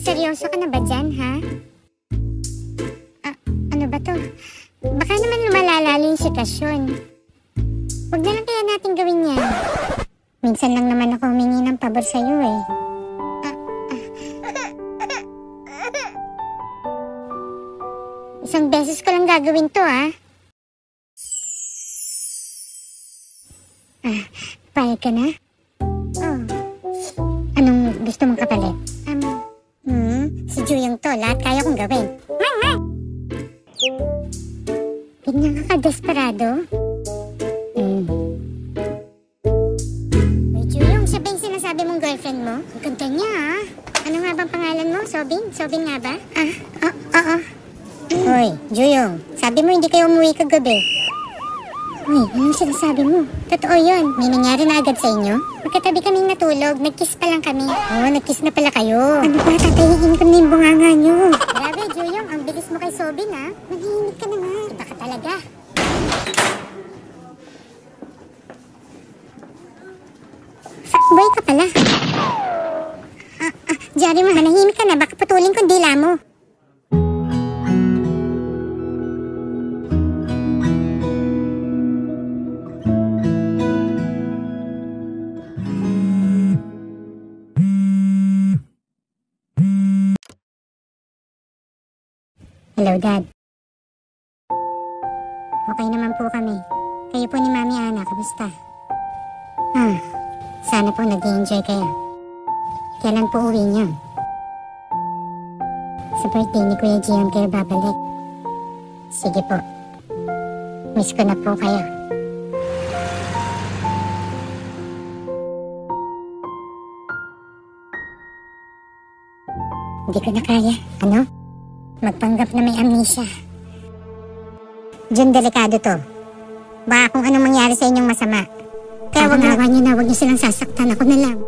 Seryoso ka na ba dyan, ha? Ano ba to? Baka naman lumalala yung sitwasyon. Huwag na lang kaya natin gawin yan. Minsan lang naman ako humingi ng pabor sa'yo eh. Isang beses ko lang gagawin to, ha? Payag ka na? Oh. Anong gusto mong kapalit? Si Juyong to, lahat kaya kong gawin. Ganyan ka ka-desperado? Uy, Juyong, siya ba yung sinasabi mong girlfriend mo? Ang ganda niya, ha? Ano nga bang pangalan mo? Sobin? Sobin nga ba? Oo. Uy, Juyong, sabi mo hindi kayo umuwi kagabi. Uy, anong sinasabi mo? Totoo yun. May nangyari na agad sa inyo? Magkatabi kaming natulog, nag-kiss pa lang kami. Oo, nag-kiss na pala kayo. Ano ba, tatayin ko na yung bunganga nyo. Grabe, Juyong, ang bilis mo kay Sobin, ha? Manahimik ka na nga. Iba ka talaga. Fuckboy ka pala. Jari, manahimik ka na. Baka putulin ko dila mo. Hello, Dad. Okay naman po kami. Kayo po ni Mami Ana, kamusta? Sana po nag-i-enjoy kayo. Kailan po uwi niyo? Sa birthday ni Kuya Gian kayo babalik. Sige po. Miss ko na po kayo. Hindi ko na kaya. Ano? Magpanggap na may amnesia. Diyan delikado to. Baka kung anong mangyari sa inyong masama. Kaya wag niyo na, wag niyo silang sasaktan. Ako na lang.